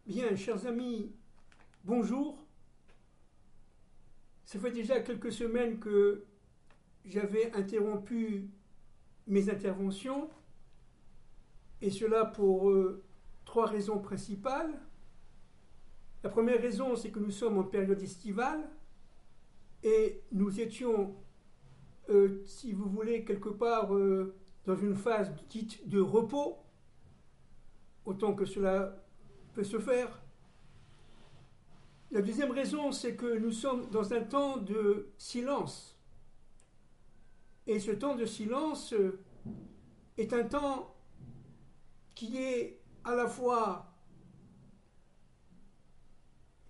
Bien, chers amis, bonjour. Ça fait déjà quelques semaines que j'avais interrompu mes interventions, et cela pour trois raisons principales. La première raison, c'est que nous sommes en période estivale, et nous étions, si vous voulez, quelque part dans une phase dite de repos, autant que cela peut se faire. La deuxième raison, c'est que nous sommes dans un temps de silence. Et ce temps de silence est un temps qui est à la fois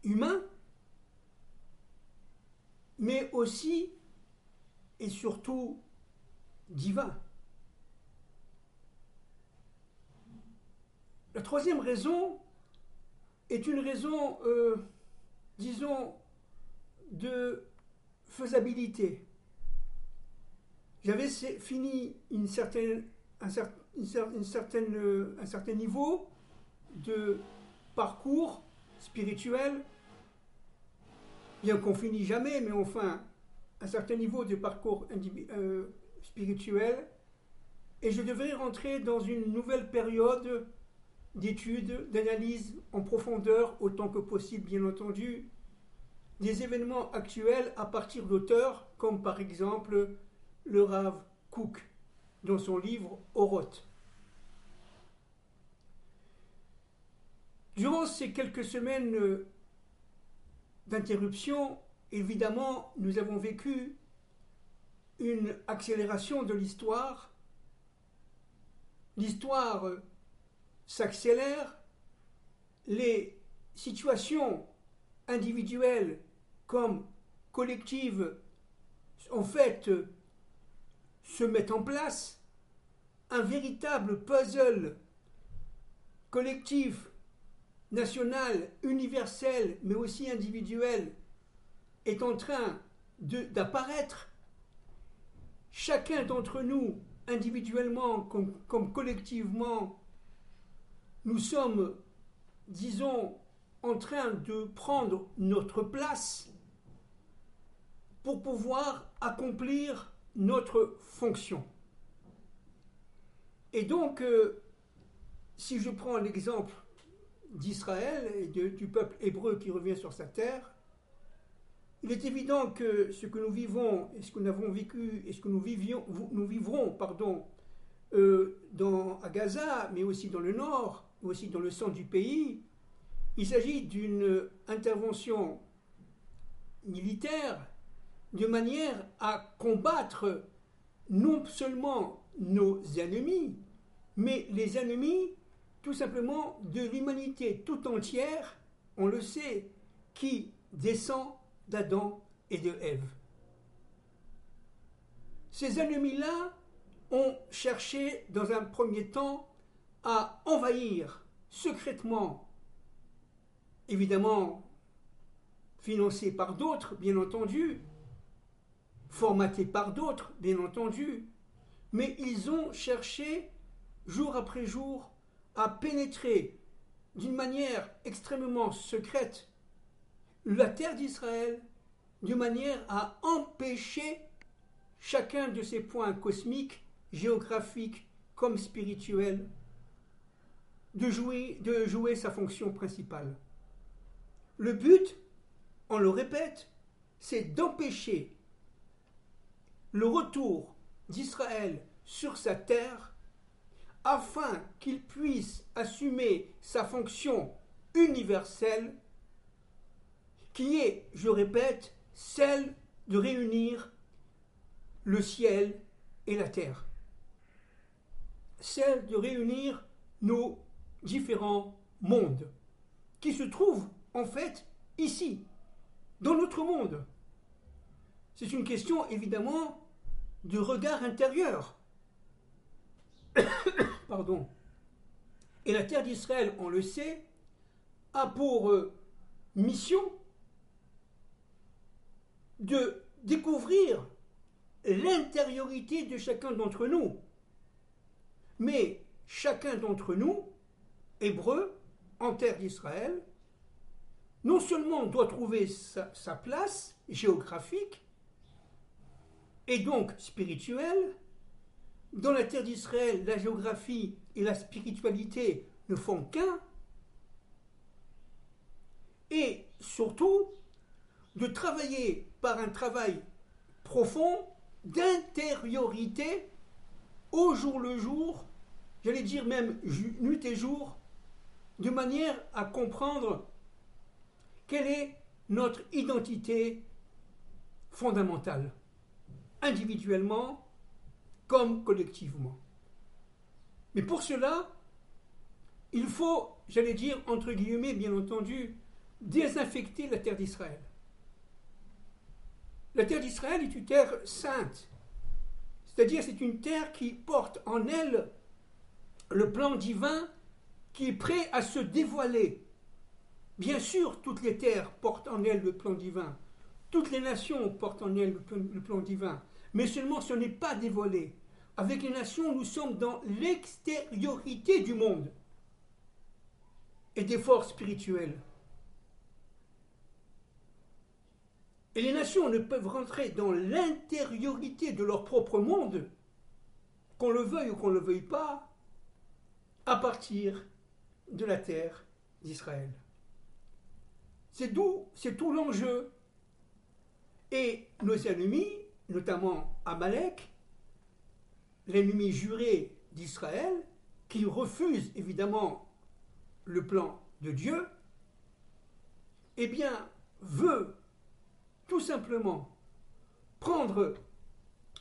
humain, mais aussi et surtout divin. La troisième raison est une raison, disons, de faisabilité. J'avais fini un certain niveau de parcours spirituel, bien qu'on finit jamais, mais enfin, un certain niveau de parcours spirituel, et je devrais rentrer dans une nouvelle période d'études, d'analyse en profondeur, autant que possible, bien entendu, des événements actuels à partir d'auteurs comme par exemple le Rav Kook dans son livre Oroth. Durant ces quelques semaines d'interruption, évidemment, nous avons vécu une accélération de l'histoire. L'histoire s'accélère, les situations individuelles comme collectives en fait se mettent en place, un véritable puzzle collectif, national, universel, mais aussi individuel, est en train d'apparaître. Chacun d'entre nous, individuellement comme collectivement, nous sommes, disons, en train de prendre notre place pour pouvoir accomplir notre fonction. Et donc, si je prends l'exemple d'Israël et du peuple hébreu qui revient sur sa terre, il est évident que ce que nous vivons et ce que nous avons vécu et ce que nous vivrons à Gaza, mais aussi dans le nord, mais aussi dans le centre du pays, il s'agit d'une intervention militaire de manière à combattre non seulement nos ennemis, mais les ennemis tout simplement de l'humanité tout entière, on le sait, qui descend d'Adam et de Ève. Ces ennemis-là ont cherché dans un premier temps à envahir secrètement, évidemment financés par d'autres, bien entendu, formatés par d'autres, bien entendu, mais ils ont cherché jour après jour à pénétrer d'une manière extrêmement secrète la terre d'Israël, de manière à empêcher chacun de ces points cosmiques, géographiques comme spirituels, de jouer sa fonction principale. Le but, on le répète, c'est d'empêcher le retour d'Israël sur sa terre afin qu'il puisse assumer sa fonction universelle qui est, je répète, celle de réunir le ciel et la terre. Celle de réunir nos différents mondes qui se trouvent en fait ici, dans notre monde. C'est une question évidemment de regard intérieur. Pardon. Et la terre d'Israël, on le sait, a pour mission de découvrir l'intériorité de chacun d'entre nous. Mais chacun d'entre nous, hébreux, en terre d'Israël, non seulement doit trouver sa place géographique et donc spirituelle. Dans la terre d'Israël, la géographie et la spiritualité ne font qu'un, et surtout de travailler par un travail profond d'intériorité au jour le jour, j'allais dire même nuit et jour, de manière à comprendre quelle est notre identité fondamentale, individuellement comme collectivement. Mais pour cela, il faut, j'allais dire, entre guillemets, bien entendu, désinfecter la terre d'Israël. La terre d'Israël est une terre sainte, c'est-à-dire c'est une terre qui porte en elle le plan divin qui est prêt à se dévoiler. Bien sûr, toutes les terres portent en elles le plan divin, toutes les nations portent en elles le plan divin, mais seulement ce n'est pas dévoilé. Avec les nations, nous sommes dans l'extériorité du monde et des forces spirituelles. Et les nations ne peuvent rentrer dans l'intériorité de leur propre monde, qu'on le veuille ou qu'on ne le veuille pas, à partir de la terre d'Israël. C'est tout l'enjeu. Et nos ennemis, notamment Amalek, l'ennemi juré d'Israël, qui refuse évidemment le plan de Dieu, eh bien, veut tout simplement prendre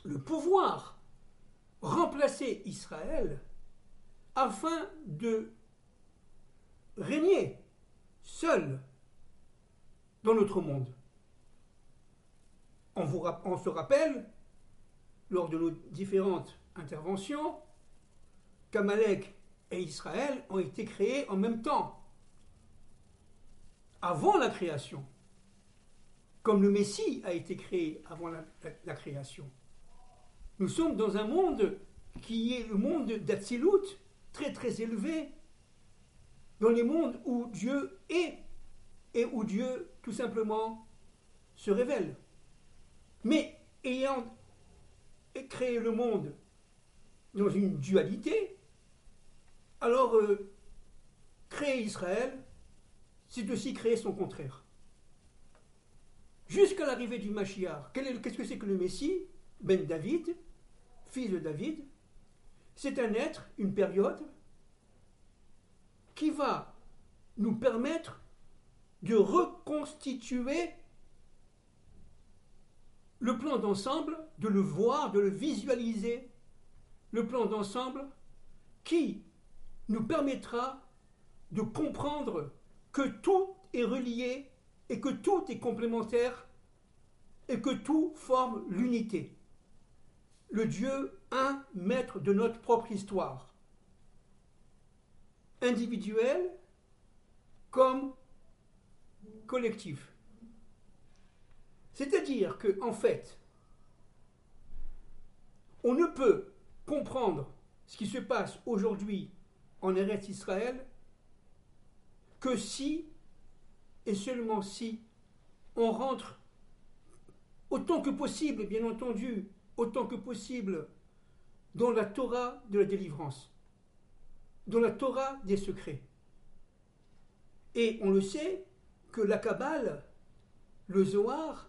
le pouvoir, remplacer Israël, afin de régner seul dans notre monde. On se rappelle, lors de nos différentes interventions, qu'Amalek et Israël ont été créés en même temps, avant la création, comme le Messie a été créé avant la création. Nous sommes dans un monde qui est le monde d'Atsilut, très très élevé, dans les mondes où Dieu est et où Dieu tout simplement se révèle. Mais ayant créé le monde dans une dualité, alors créer Israël, c'est aussi créer son contraire. Jusqu'à l'arrivée du Mashiach, qu'est-ce que c'est que le Messie? Ben David, fils de David, c'est un être, une période, qui va nous permettre de reconstituer le plan d'ensemble, de le voir, de le visualiser, le plan d'ensemble qui nous permettra de comprendre que tout est relié et que tout est complémentaire et que tout forme l'unité. Le Dieu, un maître de notre propre histoire, individuel comme collectif. C'est-à-dire que, en fait, on ne peut comprendre ce qui se passe aujourd'hui en Eretz Israël que si, et seulement si, on rentre autant que possible, bien entendu, autant que possible, dans la Torah de la délivrance, dans la Torah des secrets. Et on le sait que la Kabbale, le Zohar,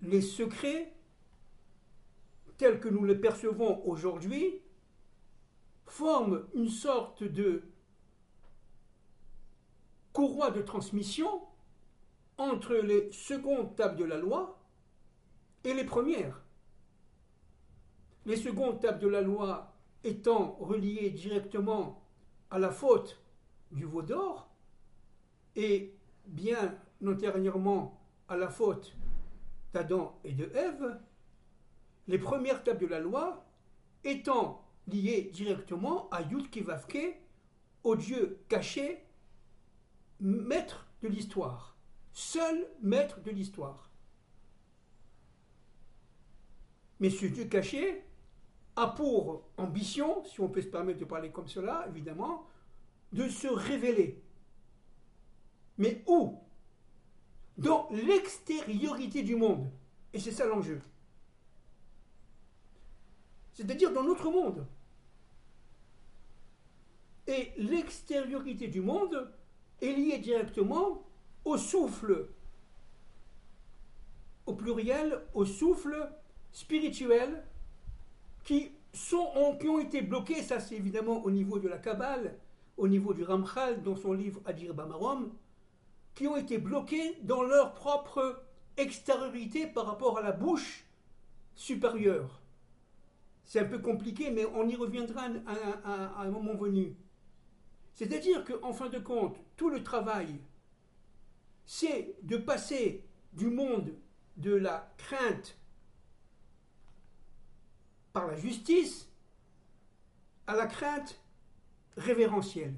les secrets tels que nous les percevons aujourd'hui forment une sorte de courroie de transmission entre les secondes tables de la loi et les premières. Les secondes tables de la loi étant reliées directement à la faute du veau d'or et bien antérieurement à la faute d'Adam et de Ève, les premières tables de la loi étant liées directement à Yud Kei Vav Kei, au Dieu caché, maître de l'histoire, seul maître de l'histoire. Mais ce Dieu caché a pour ambition, si on peut se permettre de parler comme cela, évidemment, de se révéler. Mais où? Dans l'extériorité du monde. Et c'est ça l'enjeu. C'est-à-dire dans notre monde. Et l'extériorité du monde est liée directement au souffle, au pluriel, au souffle spirituel qui ont été bloqués, ça c'est évidemment au niveau de la Kabbale, au niveau du Ramchal dans son livre Adir Bamarom, qui ont été bloqués dans leur propre extériorité par rapport à la bouche supérieure. C'est un peu compliqué, mais on y reviendra à un moment venu. C'est-à-dire qu'en fin de compte, tout le travail, c'est de passer du monde de la crainte par la justice à la crainte révérentielle.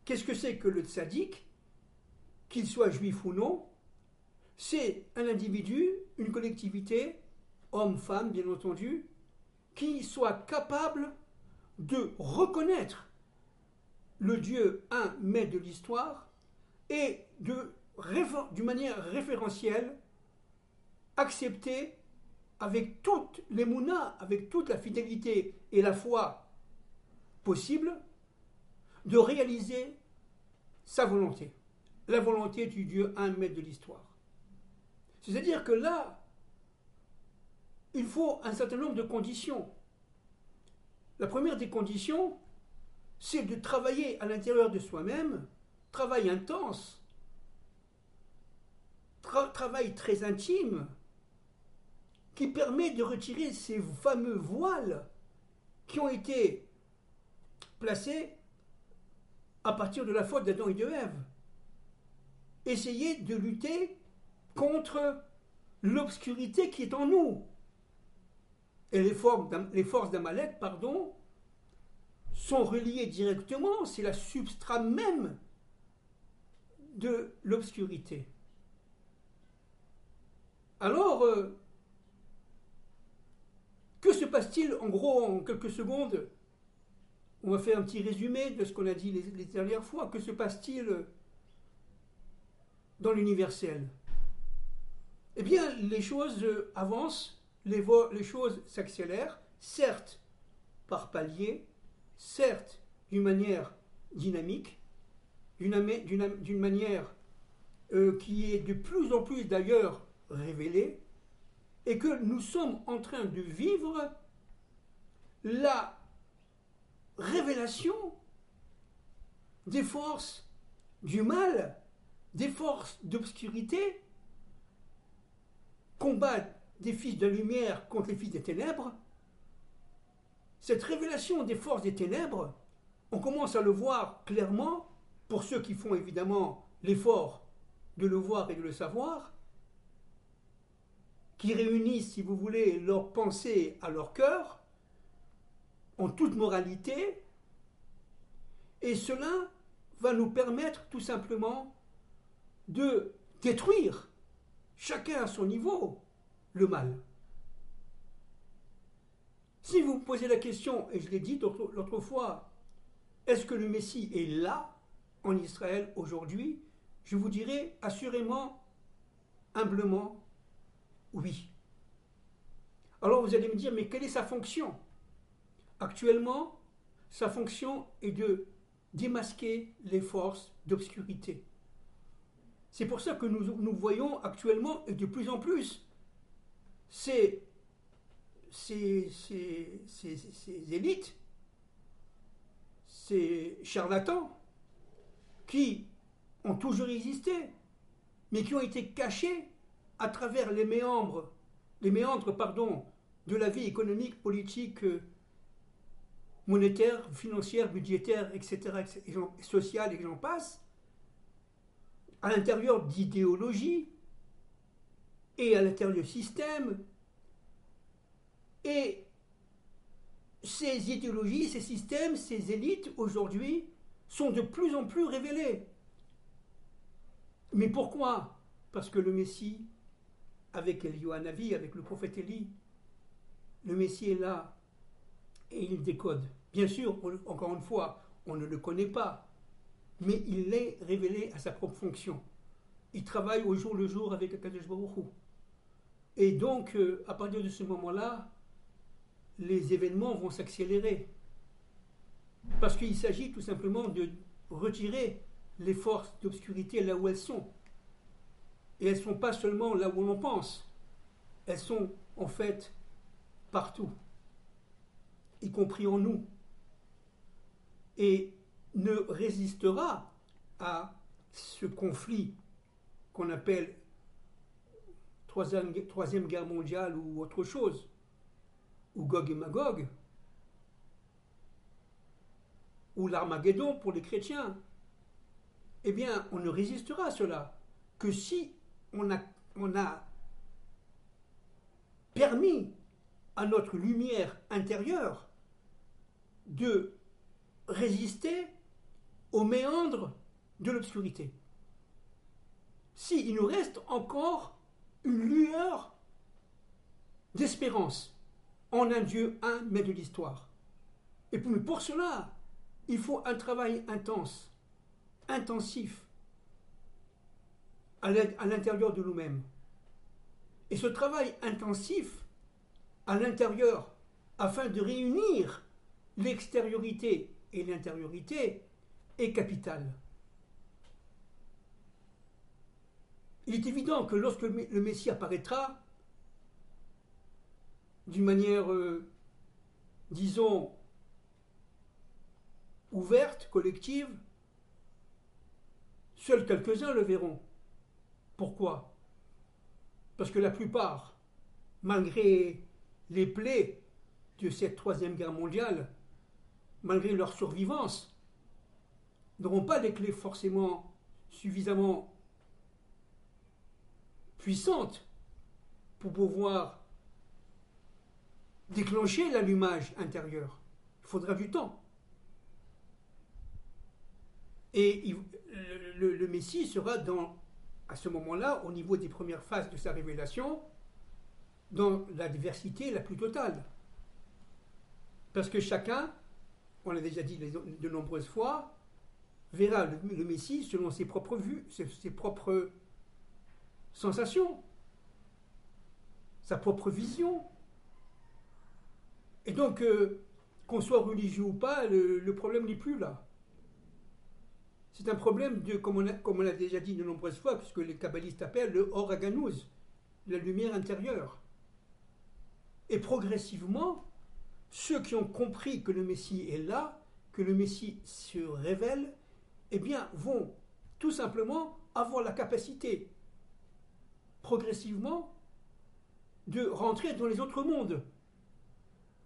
Qu'est-ce que c'est que le tzaddik, qu'il soit juif ou non? C'est un individu, une collectivité, homme, femme, bien entendu, qui soit capable de reconnaître le Dieu un maître de l'histoire et d'une manière référentielle accepter avec toutes les mounas, avec toute la fidélité et la foi possible, de réaliser sa volonté, la volonté du Dieu un maître de l'histoire. C'est-à-dire que là, il faut un certain nombre de conditions. La première des conditions, c'est de travailler à l'intérieur de soi-même, travail intense, travail très intime, qui permet de retirer ces fameux voiles qui ont été placés à partir de la faute d'Adam et de Ève. Essayer de lutter contre l'obscurité qui est en nous. Et les forces d'Amalek, sont reliées directement, c'est la substrat même de l'obscurité. Alors, que se passe-t-il en gros en quelques secondes? On va faire un petit résumé de ce qu'on a dit les dernières fois. Que se passe-t-il dans l'universel? Eh bien, les choses avancent, les choses s'accélèrent, certes par paliers, certes d'une manière dynamique, d'une manière qui est de plus en plus d'ailleurs révélée, et que nous sommes en train de vivre la révélation des forces du mal, des forces d'obscurité, combat des fils de la lumière contre les fils des ténèbres. Cette révélation des forces des ténèbres, on commence à le voir clairement, pour ceux qui font évidemment l'effort de le voir et de le savoir, qui réunissent, si vous voulez, leur pensée à leur cœur, en toute moralité, et cela va nous permettre tout simplement de détruire, chacun à son niveau, le mal. Si vous me posez la question, et je l'ai dit l'autre fois, est-ce que le Messie est là, en Israël, aujourd'hui? Je vous dirai assurément, humblement, oui. Alors vous allez me dire, mais quelle est sa fonction? Actuellement, sa fonction est de démasquer les forces d'obscurité. C'est pour ça que nous voyons actuellement, et de plus en plus, ces élites, ces charlatans, qui ont toujours existé, mais qui ont été cachés à travers les méandres de la vie économique, politique, monétaire, financière, budgétaire, etc., sociale, et j'en passe, à l'intérieur d'idéologies et à l'intérieur de systèmes. Et ces idéologies, ces systèmes, ces élites, aujourd'hui, sont de plus en plus révélées. Mais pourquoi? Parce que le Messie, avec Eliyahu Hanavi, avec le prophète Élie, le Messie est là et il décode. Bien sûr, encore une fois, on ne le connaît pas, mais il l'est révélé à sa propre fonction. Il travaille au jour le jour avec Akadosh Baruch Hu. Et donc, à partir de ce moment-là, les événements vont s'accélérer. Parce qu'il s'agit tout simplement de retirer les forces d'obscurité là où elles sont. Et elles ne sont pas seulement là où l'on pense. Elles sont en fait partout, y compris en nous. Et ne résistera à ce conflit qu'on appelle Troisième Guerre mondiale ou autre chose, ou Gog et Magog, ou l'Armageddon pour les chrétiens. Eh bien, on ne résistera à cela que si on a permis à notre lumière intérieure de résister aux méandres de l'obscurité. S'il nous reste encore une lueur d'espérance en un Dieu, un maître de l'histoire. Et pour cela, il faut un travail intense, intensif, à l'intérieur de nous-mêmes. Et ce travail intensif, à l'intérieur, afin de réunir l'extériorité et l'intériorité, est capital. Il est évident que lorsque le Messie apparaîtra, d'une manière, disons, ouverte, collective, seuls quelques-uns le verront. Pourquoi? Parce que la plupart, malgré les plaies de cette Troisième Guerre mondiale, malgré leur survivance, n'auront pas des clés forcément suffisamment puissantes pour pouvoir déclencher l'allumage intérieur. Il faudra du temps. Et le Messie sera à ce moment-là, au niveau des premières phases de sa révélation, dans la diversité la plus totale. Parce que chacun, on l'a déjà dit de nombreuses fois, verra le Messie selon ses propres vues, ses propres sensations, sa propre vision. Et donc, qu'on soit religieux ou pas, le problème n'est plus là. C'est un problème de, comme on l'a déjà dit de nombreuses fois, puisque les kabbalistes appellent le Or Haganouz, la lumière intérieure. Et progressivement, ceux qui ont compris que le Messie est là, que le Messie se révèle, eh bien, vont tout simplement avoir la capacité, progressivement, de rentrer dans les autres mondes.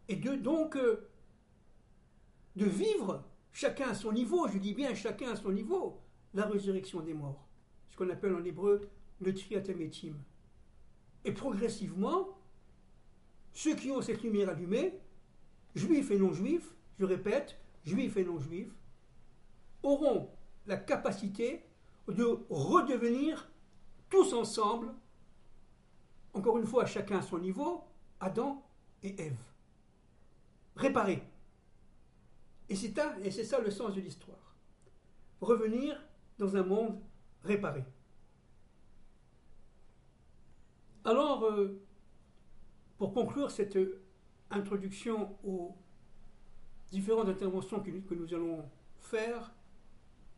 Et donc, de vivre, chacun à son niveau, je dis bien chacun à son niveau, la résurrection des morts. Ce qu'on appelle en hébreu le Tchiyat HaMetim. Et progressivement, ceux qui ont cette lumière allumée, juifs et non-juifs, je répète, juifs et non-juifs, auront la capacité de redevenir tous ensemble, encore une fois, chacun à son niveau, Adam et Ève. Réparer. Et c'est ça le sens de l'histoire. Revenir dans un monde réparé. Alors, pour conclure cette introduction aux différentes interventions que nous allons faire,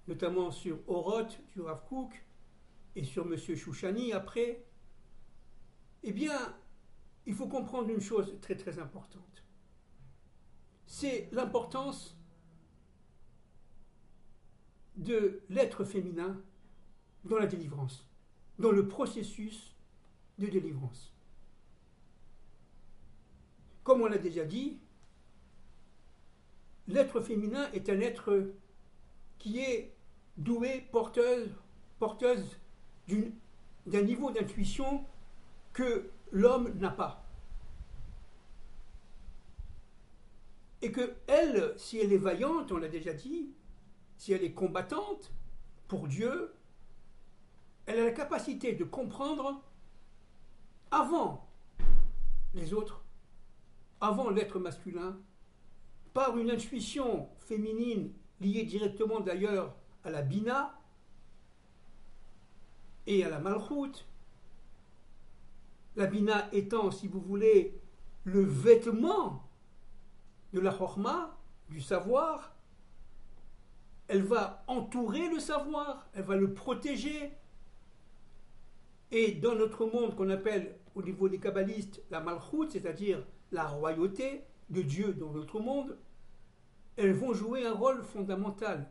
notamment sur Oroth du Rav Kook et sur M. Chouchani après, eh bien, il faut comprendre une chose très très importante. C'est l'importance de l'être féminin dans la délivrance, dans le processus de délivrance. Comme on l'a déjà dit, l'être féminin est un être qui est doué, porteuse d'un niveau d'intuition que l'homme n'a pas. Et que elle, si elle est vaillante, on l'a déjà dit, si elle est combattante pour Dieu, elle a la capacité de comprendre avant les autres, avant l'être masculin, par une intuition féminine liée directement d'ailleurs à la Bina et à la Malchut. La Bina étant, si vous voulez, le vêtement de la Chokhma, du savoir. Elle va entourer le savoir, elle va le protéger. Et dans notre monde qu'on appelle au niveau des kabbalistes la Malchut, c'est-à-dire la royauté de Dieu dans notre monde, elles vont jouer un rôle fondamental,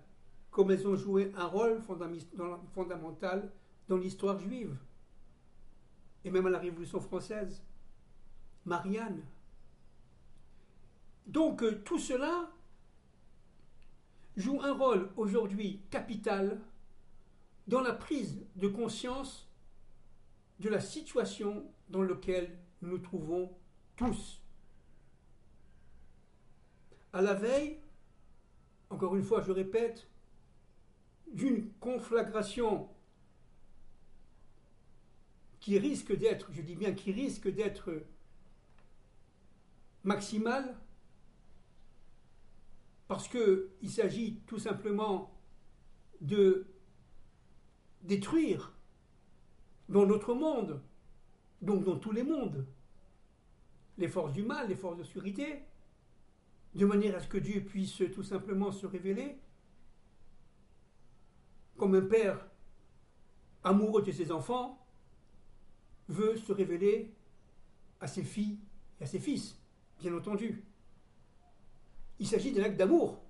comme elles ont joué un rôle fondamental dans l'histoire juive, et même à la Révolution française. Marianne. Donc tout cela joue un rôle aujourd'hui capital dans la prise de conscience de la situation dans laquelle nous nous trouvons tous. À la veille, encore une fois je répète, d'une conflagration qui risque d'être, je dis bien qui risque d'être maximale, parce qu'il s'agit tout simplement de détruire dans notre monde, donc dans tous les mondes, les forces du mal, les forces d'obscurité, de manière à ce que Dieu puisse tout simplement se révéler comme un père amoureux de ses enfants veut se révéler à ses filles et à ses fils, bien entendu. Il s'agit d'un acte d'amour.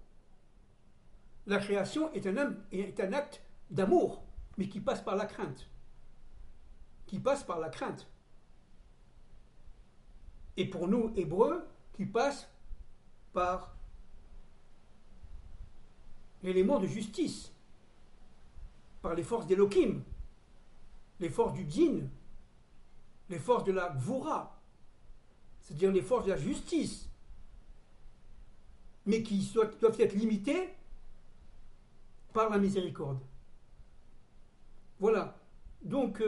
La création est un acte d'amour, mais qui passe par la crainte. Qui passe par la crainte. Et pour nous, Hébreux, qui passe par l'élément de justice, par les forces d'Elohim, les forces du Din, les forces de la Gvura, c'est-à-dire les forces de la justice, mais qui doivent être limitées par la miséricorde. Voilà. Donc,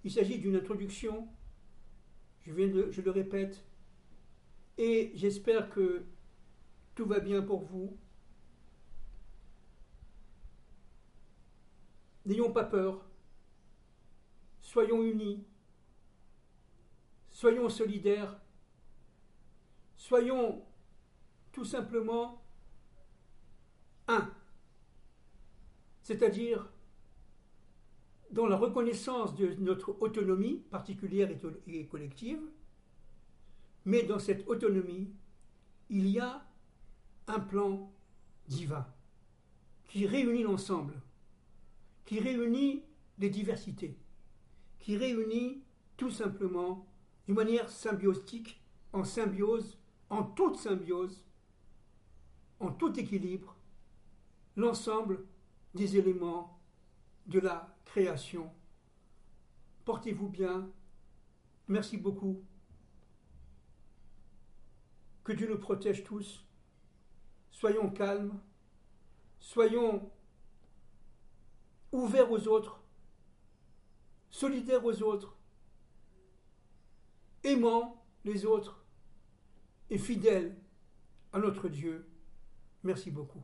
il s'agit d'une introduction, je le répète, et j'espère que tout va bien pour vous. N'ayons pas peur, soyons unis, soyons solidaires, soyons tout simplement un, c'est-à-dire dans la reconnaissance de notre autonomie particulière et collective, mais dans cette autonomie, il y a un plan divin qui réunit l'ensemble, qui réunit les diversités, qui réunit tout simplement d'une manière symbiotique, en symbiose, en tout équilibre, l'ensemble des éléments de la création. Portez-vous bien. Merci beaucoup. Que Dieu nous protège tous. Soyons calmes. Soyons ouverts aux autres. Solidaires aux autres. Aimant les autres. Et fidèles à notre Dieu. Merci beaucoup.